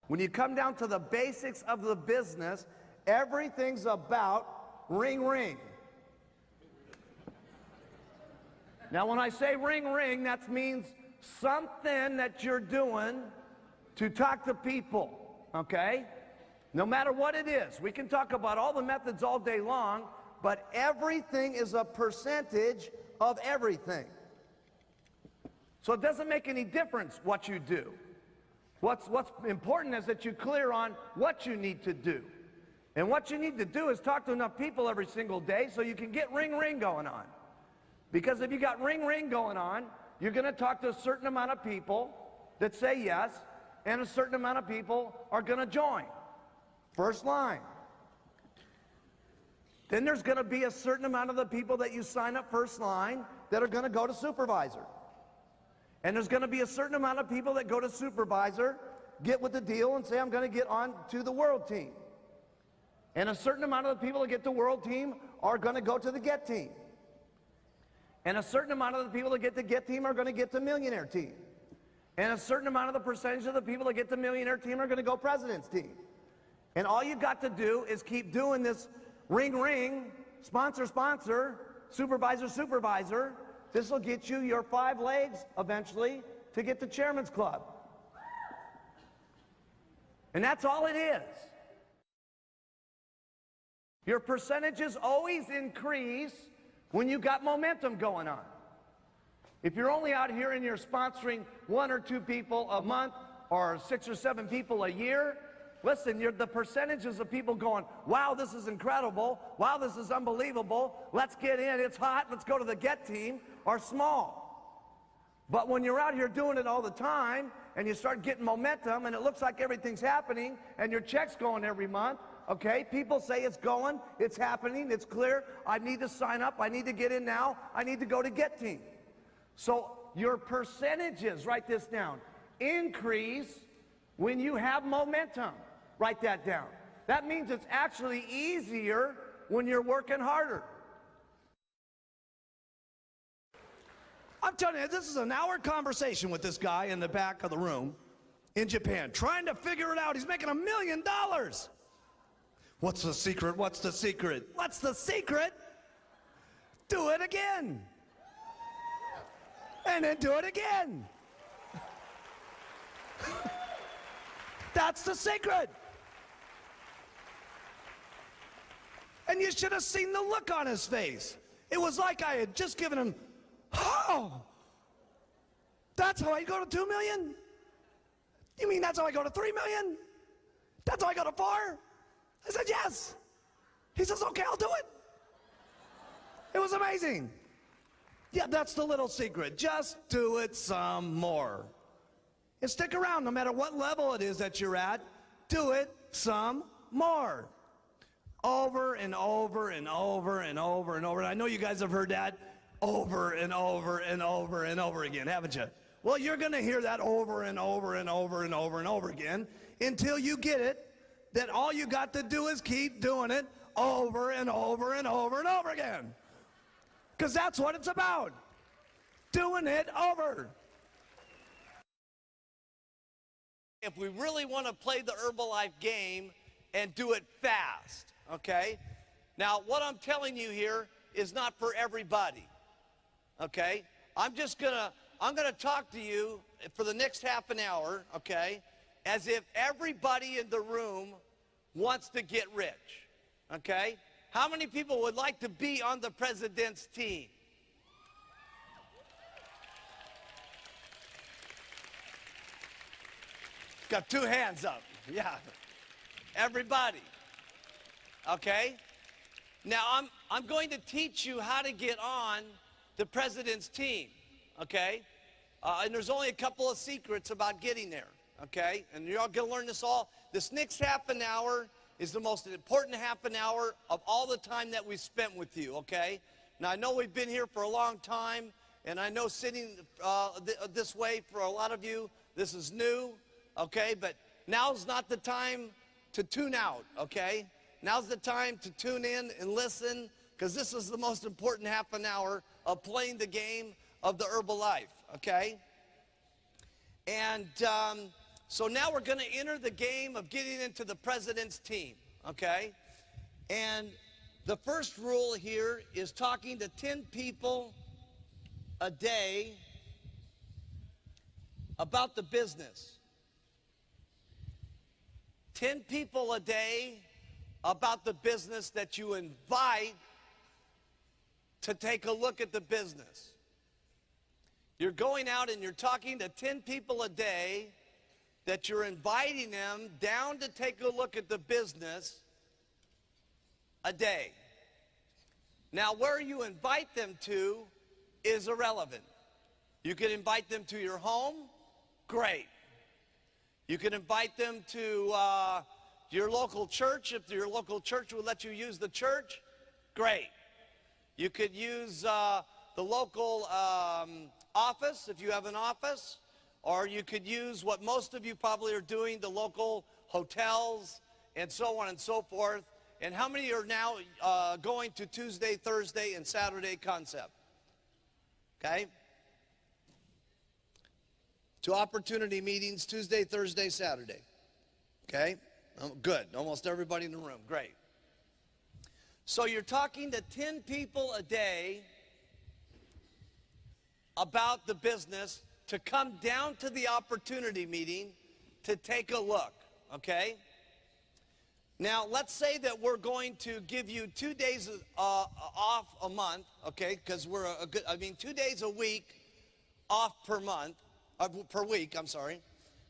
When you come down to the basics of the business, everything's about ring, ring. Now, when I say ring, ring, that means something that you're doing to talk to people, okay? No matter what it is. We can talk about all the methods all day long, but everything is a percentage of everything. So it doesn't make any difference what you do. What's important is that you're clear on what you need to do. And what you need to do is talk to enough people every single day so you can get ring, ring going on. Because if you got ring, ring going on, you're going to talk to a certain amount of people that say yes, and a certain amount of people are going to join. First line. Then there's going to be a certain amount of the people that you sign up first line that are going to go to supervisor. And there's going to be a certain amount of people that go to supervisor, get with the deal and say, I'm going to get on to the world team. And a certain amount of the people that get to world team are going to go to the get team. And a certain amount of the people that get to get team are going to get to millionaire team. And a certain amount of the percentage of the people that get to millionaire team are going to go president's team. And all you got to do is keep doing this ring, ring, sponsor, sponsor, supervisor, supervisor. This will get you your 5 legs eventually to get to Chairman's Club. And that's all it is. Your percentages always increase when you got momentum going on. If you're only out here and you're sponsoring 1 or 2 people a month or 6 or 7 people a year, listen, the percentages of people going, wow, this is incredible, wow, this is unbelievable, let's get in, it's hot, let's go to the get team, are small. But when you're out here doing it all the time and you start getting momentum and it looks like everything's happening and your check's going every month, okay, people say it's going, it's happening, it's clear, I need to sign up, I need to get in now, I need to go to get team. So your percentages, write this down, increase when you have momentum. Write that down. That means it's actually easier when you're working harder. I'm telling you, this is an hour conversation with this guy in the back of the room in Japan, trying to figure it out. He's making $1 million. What's the secret? What's the secret? What's the secret? Do it again. And then do it again. That's the secret. And you should have seen the look on his face. It was like I had just given him, oh, that's how I go to 2 million? You mean that's how I go to 3 million? That's how I go to 4? I said, yes. He says, okay, I'll do it. It was amazing. Yeah, that's the little secret. Just do it some more. And stick around no matter what level it is that you're at. Do it some more. Over and over and over and over and over. And I know you guys have heard that over and over and over and over again, haven't you? Well, you're going to hear that over and over and over and over and over again until you get it that all you got to do is keep doing it over and over and over and over again. Because that's what it's about. Doing it over. If we really want to play the Herbalife game and do it fast, okay? Now, what I'm telling you here is not for everybody, okay? I'm gonna talk to you for the next half an hour, okay, as if everybody in the room wants to get rich, okay? How many people would like to be on the president's team? Got 2 hands up, yeah. Everybody, okay? Now, I'm going to teach you how to get on the president's team, okay? And there's only a couple of secrets about getting there, okay? And you're all going to learn this all. This next half an hour is the most important half an hour of all the time that we spent with you, okay? Now, I know we've been here for a long time, and I know sitting this way for a lot of you, this is new, okay? But now's not the time to tune out, okay? Now's the time to tune in and listen, because this is the most important half an hour of playing the game of the Herbalife, okay? And So now we're going to enter the game of getting into the president's team, okay? And the first rule here is talking to 10 people a day about the business. 10 people a day about the business that you invite to take a look at the business. You're going out and you're talking to 10 people a day that you're inviting them down to take a look at the business a day. Now, where you invite them to is irrelevant. You can invite them to your home, great. You can invite them to your local church. If your local church will let you use the church, great. You could use the local office if you have an office, or you could use what most of you probably are doing, the local hotels and so on and so forth. And how many are now going to Tuesday, Thursday, and Saturday concept? Okay? To opportunity meetings, Tuesday, Thursday, Saturday. Okay? Good. Almost everybody in the room. Great. So you're talking to 10 people a day about the business to come down to the opportunity meeting to take a look. Okay? Now, let's say that we're going to give you 2 days off a month, okay? Because we're 2 days a week off per month, per week, I'm sorry,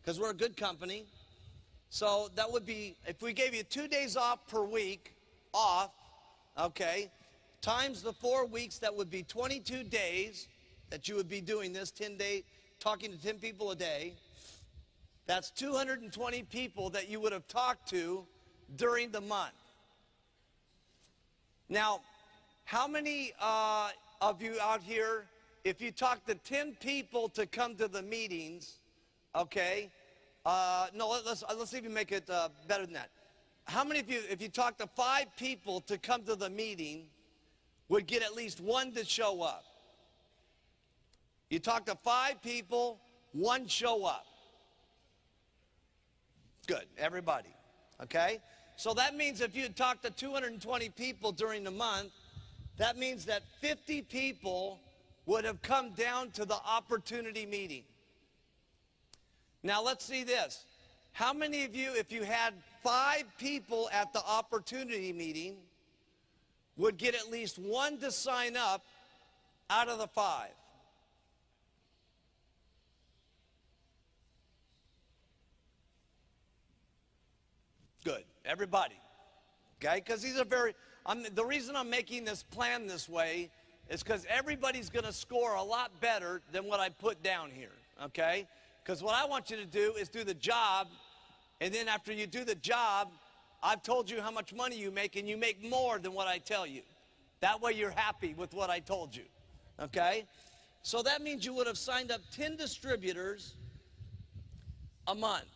because we're a good company. So that would be, if we gave you 2 days off per week, okay, times the 4 weeks, that would be 22 days that you would be doing this, 10-day, talking to 10 people a day. That's 220 people that you would have talked to during the month. Now, how many of you out here, if you talk to 10 people to come to the meetings, okay, no, let's even make it better than that. How many of you, if you talk to 5 people to come to the meeting, would get at least 1 to show up? You talk to 5 people, 1 show up. Good, everybody, okay? So that means if you talk to 220 people during the month, that means that 50 people would have come down to the opportunity meeting. Now let's see this. How many of you, if you had 5 people at the opportunity meeting, would get at least 1 to sign up out of the 5? Good, everybody, okay? Because these are the reason I'm making this plan this way is because everybody's going to score a lot better than what I put down here, okay? Because what I want you to do is do the job, and then after you do the job, I've told you how much money you make, and you make more than what I tell you. That way you're happy with what I told you, okay? So that means you would have signed up 10 distributors a month.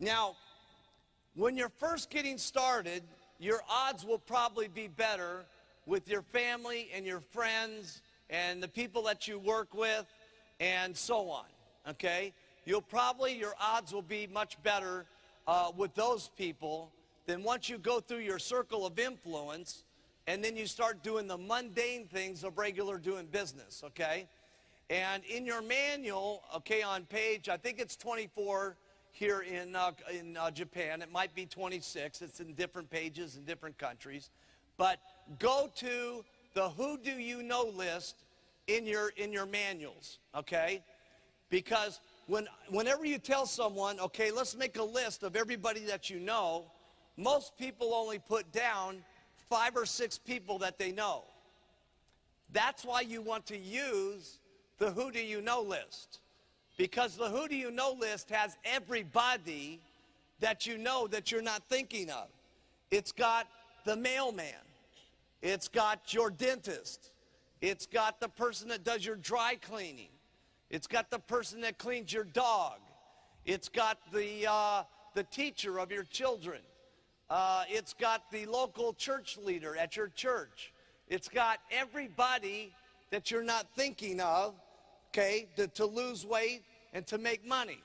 Now, when you're first getting started, your odds will probably be better with your family and your friends and the people that you work with and so on, okay? Your odds will be much better with those people than once you go through your circle of influence and then you start doing the mundane things of regular doing business, okay? And in your manual, okay, on page, I think it's 24, here in Japan. It might be 26. It's in different pages in different countries. But go to the Who Do You Know list in your manuals, okay? Because whenever you tell someone, okay, let's make a list of everybody that you know, most people only put down 5 or 6 people that they know. That's why you want to use the Who Do You Know list. Because the Who Do You Know list has everybody that you know that you're not thinking of. It's got the mailman. It's got your dentist. It's got the person that does your dry cleaning. It's got the person that cleans your dog. It's got the teacher of your children. It's got the local church leader at your church. It's got everybody that you're not thinking of, okay, to lose weight and to make money,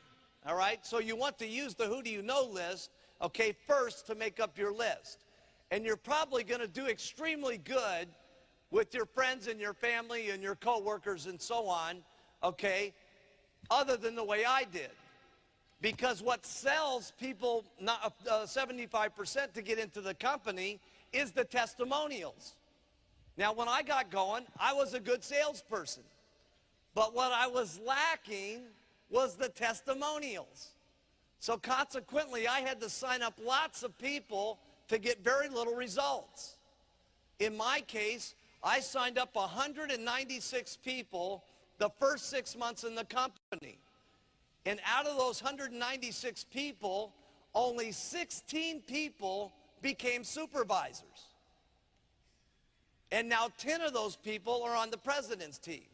all right? So you want to use the who do you know list, okay, first to make up your list. And you're probably going to do extremely good with your friends and your family and your coworkers and so on, okay, other than the way I did. Because what sells people 75% to get into the company is the testimonials. Now, when I got going, I was a good salesperson. But what I was lacking was the testimonials. So consequently, I had to sign up lots of people to get very little results. In my case, I signed up 196 people the first 6 months in the company. And out of those 196 people, only 16 people became supervisors. And now 10 of those people are on the president's team.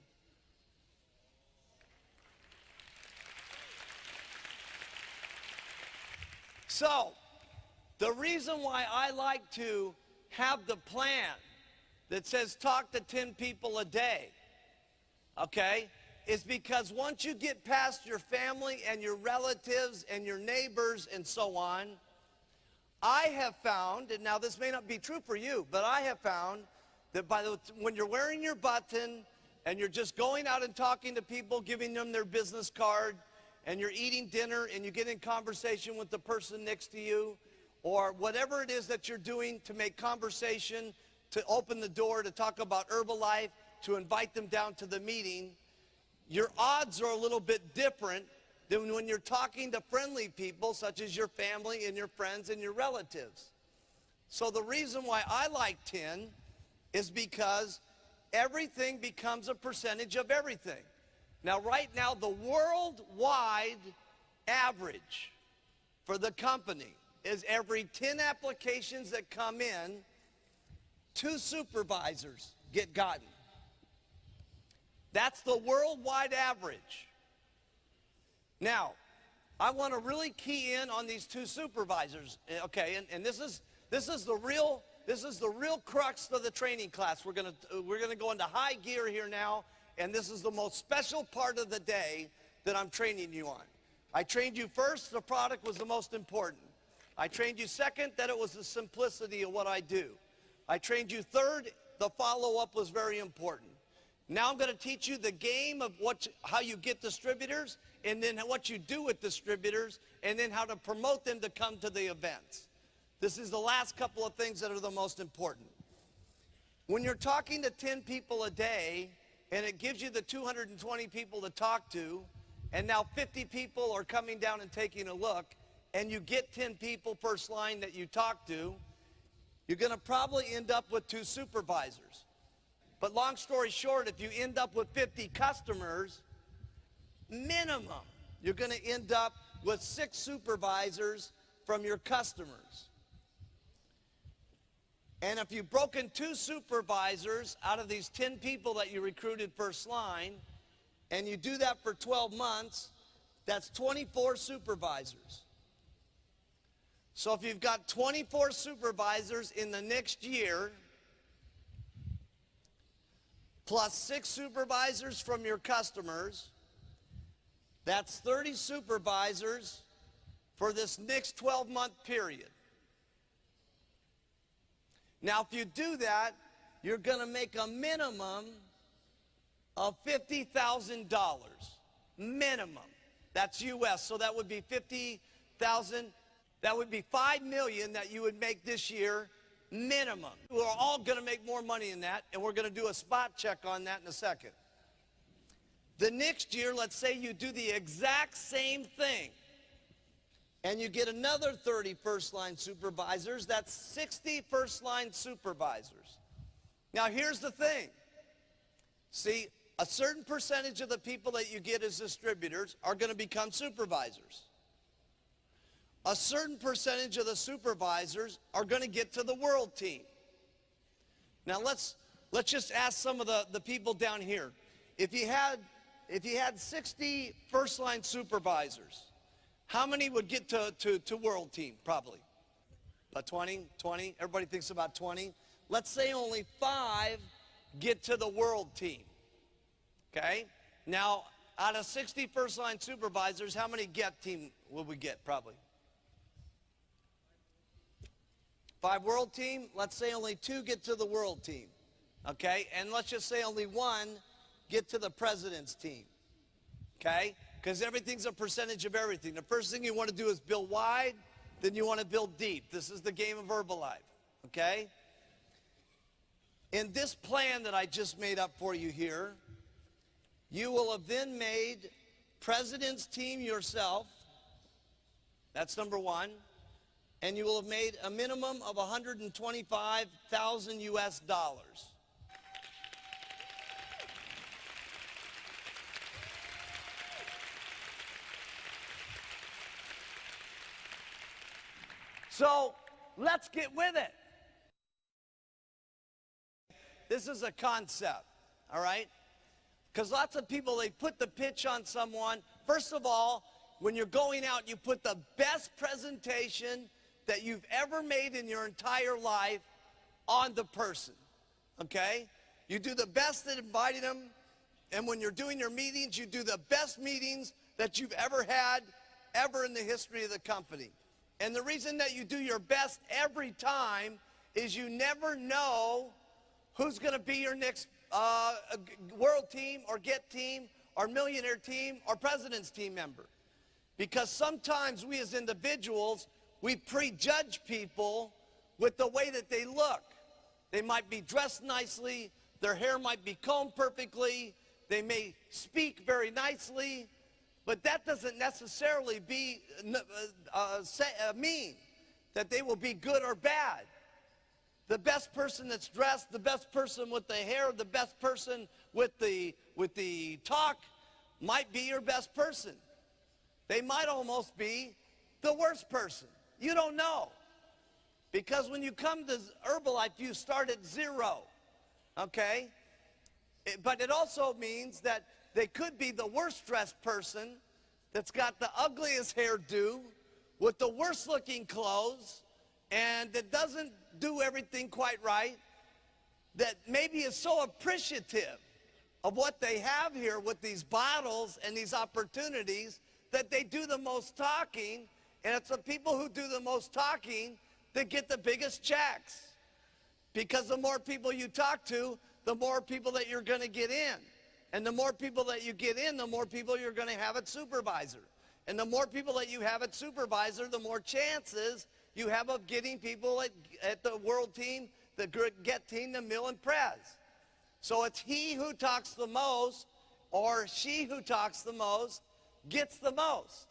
So, the reason why I like to have the plan that says talk to 10 people a day, okay, is because once you get past your family and your relatives and your neighbors and so on, I have found, and now this may not be true for you, but I have found that when you're wearing your button and you're just going out and talking to people, giving them their business card, and you're eating dinner and you get in conversation with the person next to you, or whatever it is that you're doing to make conversation, to open the door, to talk about Herbalife, to invite them down to the meeting, your odds are a little bit different than when you're talking to friendly people such as your family and your friends and your relatives. So the reason why I like 10 is because everything becomes a percentage of everything. Now, right now, the worldwide average for the company is every 10 applications that come in, 2 supervisors get gotten. That's the worldwide average. Now, I want to really key in on these 2 supervisors, okay? And this is the real crux of the training class. We're gonna go into high gear here now. And this is the most special part of the day that I'm training you on. I trained you first, the product was the most important. I trained you second, that it was the simplicity of what I do. I trained you third, the follow-up was very important. Now I'm going to teach you the game of how you get distributors, and then what you do with distributors, and then how to promote them to come to the events. This is the last couple of things that are the most important. When you're talking to 10 people a day, and it gives you the 220 people to talk to, and now 50 people are coming down and taking a look, and you get 10 people first line that you talk to, you're going to probably end up with 2 supervisors. But long story short, if you end up with 50 customers, minimum, you're going to end up with 6 supervisors from your customers. And if you've broken 2 supervisors out of these 10 people that you recruited first line, and you do that for 12 months, that's 24 supervisors. So if you've got 24 supervisors in the next year, plus 6 supervisors from your customers, that's 30 supervisors for this next 12-month period. Now, if you do that, you're going to make a minimum of $50,000. Minimum. That's U.S., so that would be $50,000. That would be $5 million that you would make this year, minimum. We're all going to make more money than that, and we're going to do a spot check on that in a second. The next year, let's say you do the exact same thing, and you get another 30 first-line supervisors. That's 60 first-line supervisors. Now, here's the thing. See, a certain percentage of the people that you get as distributors are going to become supervisors. A certain percentage of the supervisors are going to get to the world team. Now, let's just ask some of the people down here. If you had 60 first-line supervisors, how many would get to world team, probably? About 20? Everybody thinks about 20. Let's say only 5 get to the world team, okay? Now, out of 60 first-line supervisors, how many get team will we get, probably? 5 world team? Let's say only 2 get to the world team, okay? And let's just say only 1 get to the president's team, okay? Because everything's a percentage of everything. The first thing you want to do is build wide, then you want to build deep. This is the game of Herbalife, okay? In this plan that I just made up for you here, you will have then made president's team yourself. That's number 1. And you will have made a minimum of $125,000 US. So let's get with it. This is a concept, all right? Because lots of people, they put the pitch on someone. First of all, when you're going out, you put the best presentation that you've ever made in your entire life on the person, okay? You do the best at inviting them, and when you're doing your meetings, you do the best meetings that you've ever had, ever in the history of the company. And the reason that you do your best every time is you never know who's going to be your next world team or get team or millionaire team or president's team member. Because sometimes we as individuals, we prejudge people with the way that they look. They might be dressed nicely, their hair might be combed perfectly, they may speak very nicely, but that doesn't necessarily mean that they will be good or bad. The best person that's dressed, the best person with the hair, the best person with the talk might be your best person. They might almost be the worst person. You don't know. Because when you come to Herbalife, you start at 0, okay? But it also means that they could be the worst dressed person that's got the ugliest hairdo with the worst looking clothes and that doesn't do everything quite right, that maybe is so appreciative of what they have here with these bottles and these opportunities that they do the most talking, and it's the people who do the most talking that get the biggest checks. Because the more people you talk to, the more people that you're going to get in. And the more people that you get in, the more people you're going to have at supervisor. And the more people that you have at supervisor, the more chances you have of getting people at the world team, the get team, the mill and prez. So it's he who talks the most or she who talks the most gets the most.